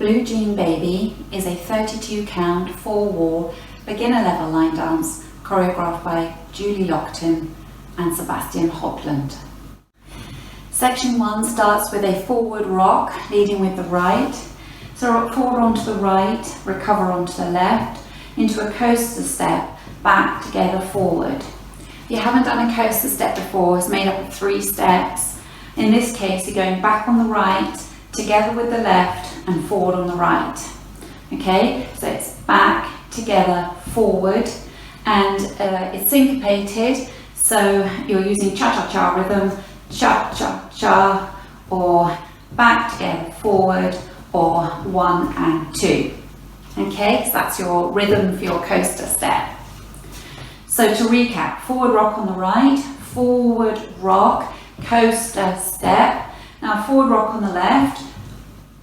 Blue Jean Baby is a 32 count, 4-wall, beginner level line dance choreographed by Julie Lockton and Sebastiaan Holtland. Section 1 starts with a forward rock, leading with the right. So rock forward onto the right, recover onto the left, into a coaster step, back together forward. If you haven't done a coaster step before, it's made up of 3 steps. In this case, you're going back on the right, together with the left, and forward on the right. Okay, so it's back, together, forward, and it's syncopated, so you're using cha-cha-cha rhythm, cha-cha-cha, or back, together, forward, or 1 and 2. Okay, so that's your rhythm for your coaster step. So to recap, forward rock on the right, forward rock, coaster step. Now forward rock on the left,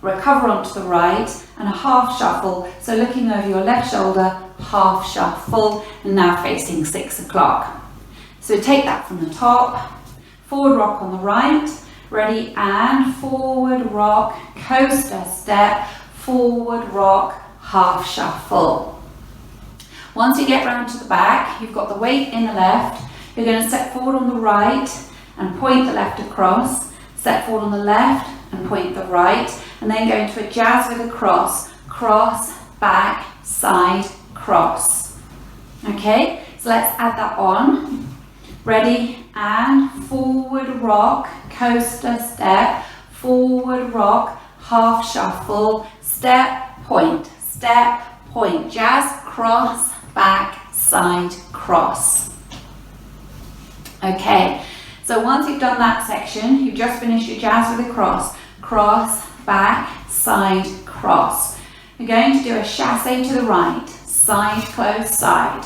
recover onto the right, and a half shuffle. So looking over your left shoulder, half shuffle, and now facing 6 o'clock. So take that from the top, forward rock on the right, ready, and forward rock, coaster step, forward rock, half shuffle. Once you get round to the back, you've got the weight in the left, you're going to step forward on the right and point the left across, step forward on the left and point the right, and then go into a jazz with a cross, cross, back, side, cross. Okay, so let's add that on. Ready, and forward rock, coaster step, forward rock, half shuffle, step, point, jazz, cross, back, side, cross. Okay, so once you've done that section, you've just finished your jazz with a cross, cross, back, side, cross. You're going to do a chassé to the right, side, close, side.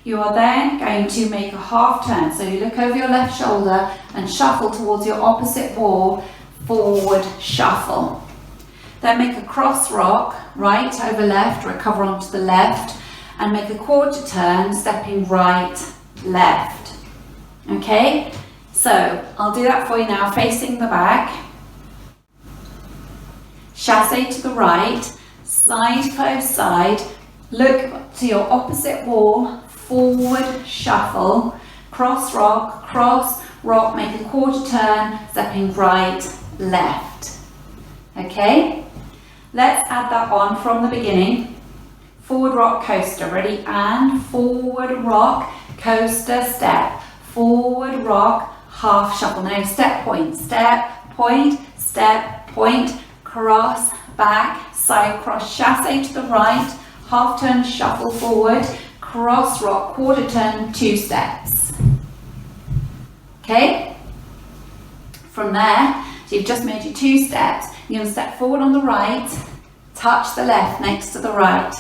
You are then going to make a half turn, so you look over your left shoulder and shuffle towards your opposite wall, forward shuffle. Then make a cross rock, right over left, recover onto the left, and make a quarter turn, stepping right, left. Okay, so I'll do that for you now, facing the back. Chassé to the right, side, close, side, look to your opposite wall, forward shuffle, cross, rock, make a quarter turn, stepping right, left. Okay, let's add that on from the beginning. Forward rock, coaster, ready, and forward rock, coaster, step, forward rock, half shuffle. Now step, point, cross, back, side cross, chassé to the right, half turn, shuffle forward, cross rock, quarter turn, 2 steps. Okay? From there, so you've just made your 2 steps. You're going to step forward on the right, touch the left next to the right,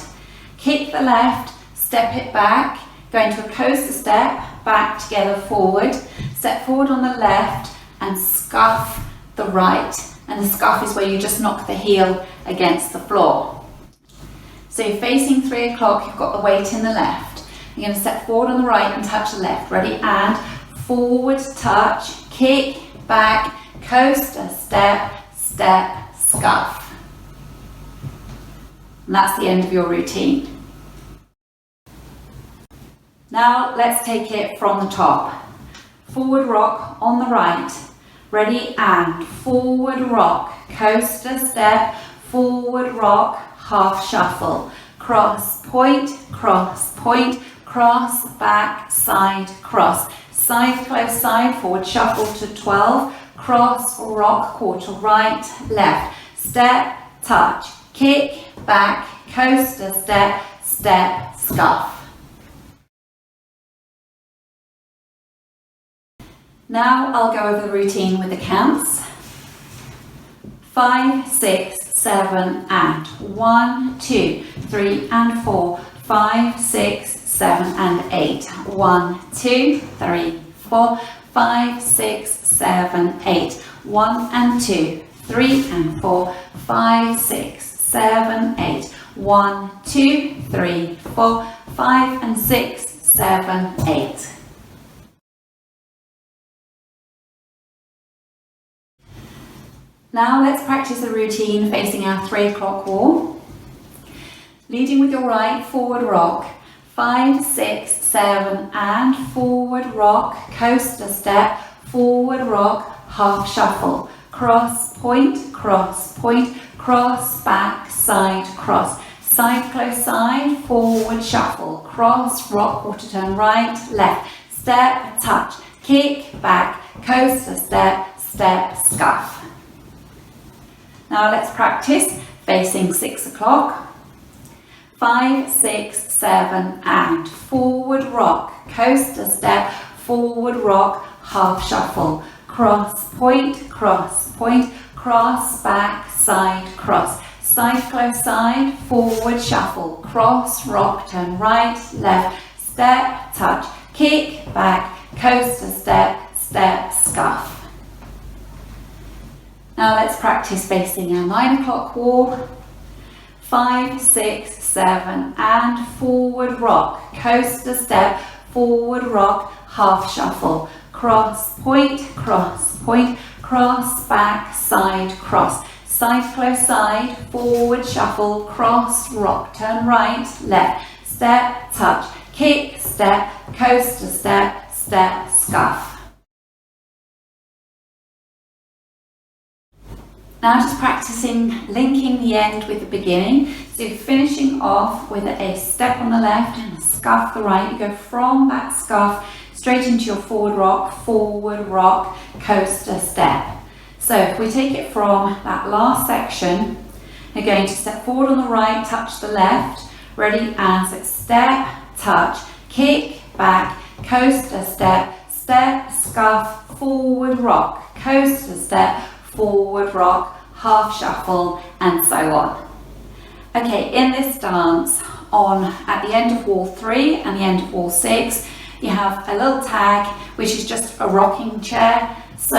kick the left, step it back, go into a coaster step, back together forward, step forward on the left and scuff the right. And the scuff is where you just knock the heel against the floor. So you're facing 3 o'clock, you've got the weight in the left. You're going to step forward on the right and touch the left. Ready, and forward touch, kick, back, coaster, step, scuff. And that's the end of your routine. Now let's take it from the top. Forward rock on the right. Ready, and forward rock, coaster step, forward rock, half shuffle, cross, point, cross, back, side, cross, side, close, side, forward shuffle to 12, cross, rock, quarter, right, left, step, touch, kick, back, coaster, step, scuff. Now I'll go over the routine with the counts. 5, 6, 7, and 1, 2, 3, and 4, 5, 6, 7, and 8. 1, 2, 3, 4, 5, 6, 7, 8. 1 and 2, 3 and 4, 5, 6, 7, 8. 1, 2, 3, 4, 5 and 6, 7, 8. Now let's practice the routine facing our 3 o'clock wall. Leading with your right, forward rock. 5, 6, 7 and forward rock, coaster step, forward rock, half shuffle. Cross, point, cross, back, side, cross. Side, close side, forward shuffle. Cross, rock, quarter turn right, left. Step, touch, kick, back, coaster step, step, scuff. Now let's practice facing 6 o'clock. 5, 6, 7 and forward rock, coaster step, forward rock, half shuffle. Cross, point, cross, back, side, cross. Side, close side, forward shuffle. Cross, rock, turn right, left. Step, touch, kick, back, coaster step, step, scuff. Now let's practice facing our 9 o'clock wall. 5, 6, 7 and forward rock, coaster step, forward rock, half shuffle. Cross, point, cross, back, side, cross. Side, close side, forward shuffle, cross, rock, turn right, left. Step, touch, kick, step, coaster step, step, scuff. Now just practicing linking the end with the beginning. So finishing off with a step on the left and a scuff the right. You go from that scuff straight into your forward rock, coaster step. So if we take it from that last section, you're going to step forward on the right, touch the left. Ready? And so step, touch, kick, back, coaster step, step, scuff, forward rock, coaster step, forward rock, half shuffle, and so on. Okay, in this dance, at the end of wall 3 and the end of wall 6, you have a little tag which is just a rocking chair. So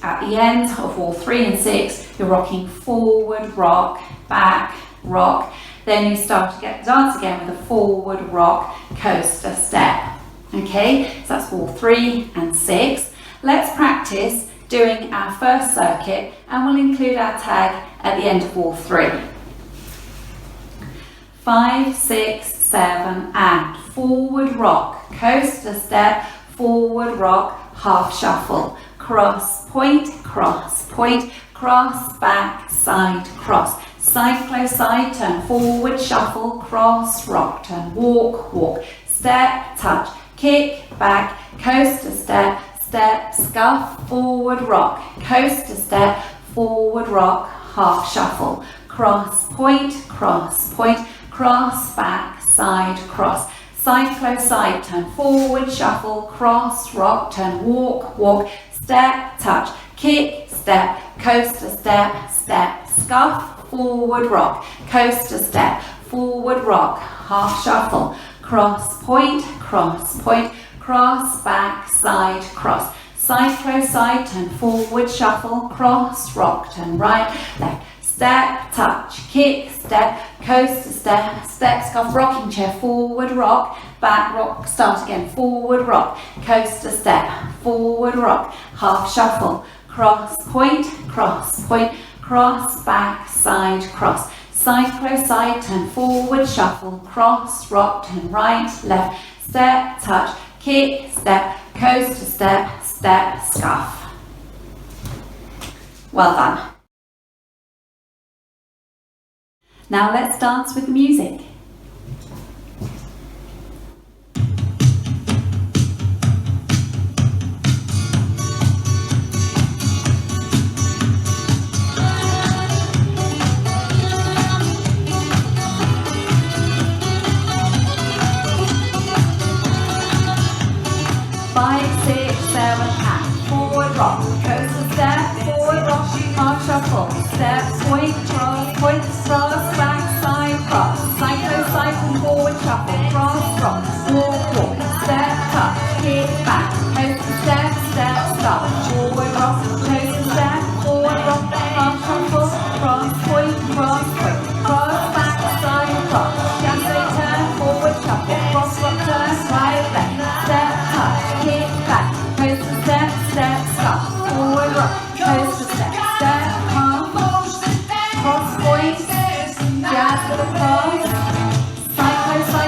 at the end of wall 3 and 6, you're rocking forward rock, back rock. Then you start to dance again with a forward rock, coaster step. Okay, so that's wall 3 and 6. Let's practice doing our first circuit, and we'll include our tag at the end of wall 3. 5, 6, 7 and forward rock, coaster step, forward rock, half shuffle. Cross, point, cross, back, side, cross. Side, close side, turn forward, shuffle, cross, rock, turn, walk. Step, touch, kick, back, coaster step, step, scuff, forward rock, coaster step, forward rock, half shuffle. Cross, point, cross, back, side, cross. Side, close side, turn forward, shuffle, cross, rock, turn, walk. Step, touch, kick, step, coaster step, step, scuff, forward rock, coaster step, forward rock, half shuffle. Cross, point, cross, back, side, cross. Side, close side, turn forward, shuffle, cross, rock, turn right, left. Step, touch, kick, step, coaster step, step, scuff, rocking chair, forward rock, back rock, start again, forward rock, coaster step, forward rock, half shuffle, cross, point, cross, back, side, cross. Side, close side, turn forward, shuffle, cross, rock, turn right, left. Step, touch, kick, step, coaster step, step, scuff. Well done. Now let's dance with the music. Rock, coaster step, forward rock, half shuffle, step, point, cross, back, side, cross, side, close, side, and forward shuffle, cross, rock, walk, step, touch, kick, back, coaster step, stop, forward rock, coaster step, forward rock, half shuffle, point, cross, back, side, cross, chasse turn, forward shuffle, cross, rock, turn, right, left, step, touch, kick, back, coaster step, step, stop, forward rock, coaster step, step, half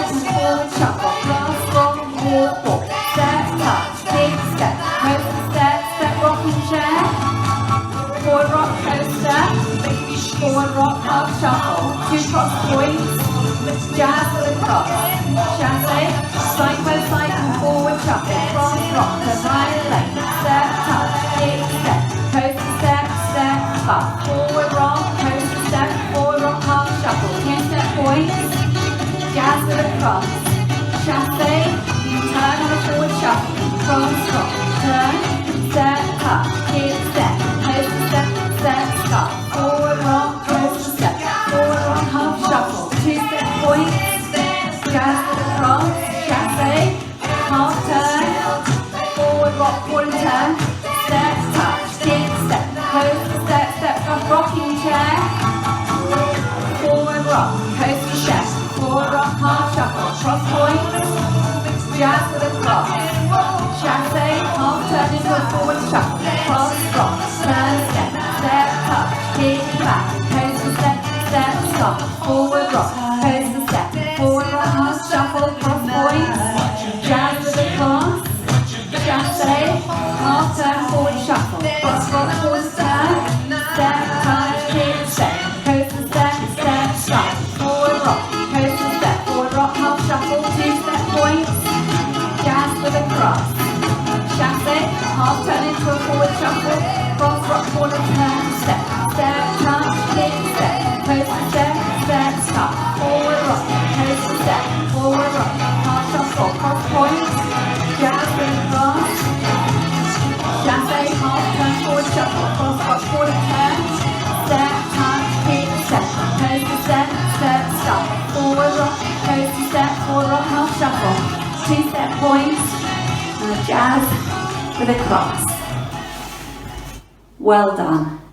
right and forward shuffle, cross, rock, walk, walk, step, touch, kick, step, coaster, step, step, rocking chair, forward rock, coaster, forward rock, half shuffle, 2 cross points, jazz with a cross, chassé, side by side and forward shuffle, cross, rock, to right, left, step, touch, kick, step, coaster, step, step, up, forward rock, coaster, step, forward rock, half shuffle, 2 step points, jazz with a cross, chassé, turn on a forward shuffle, cross, rock, turn, step, touch, kick, step, coaster, step, step, stop, forward rock, coaster, step, forward rock, half shuffle, 2 step points, jazz with a cross, chassé, half turn, forward rock, forward turn, step, touch, kick, step, coaster, step, step, up, rocking chair, forward rock, coaster, step, forward rock, half shuffle, cross points, jazz with a cross, chassé, half turn into a forward shuffle, cross, rock, turn, step, step, touch, kick, back, coaster, step, step, stop, forward rock, coaster, step, forward rock, half shuffle, cross points, jazz with a cross, chassé, half turn, forward shuffle, cross rock, forward turn, step, touch, kick, step, coaster, step, step, stop, forward rock, coaster, step, forward rock, half shuffle, 2 step points, jazz with a cross, chassé, half turn into a forward shuffle, cross rock, forward turn, step, step, touch, kick, step, coaster, step, step, stop, forward rock, coaster, step, forward rock, half shuffle, cross points, jazz with a cross, chassé, half turn, forward shuffle, cross rock, forward turn, step, touch, kick, step, coaster, step, step, stop, forward rock, coaster, step, forward rock, half shuffle, 2 step points, and a jazz with a cross. Well done.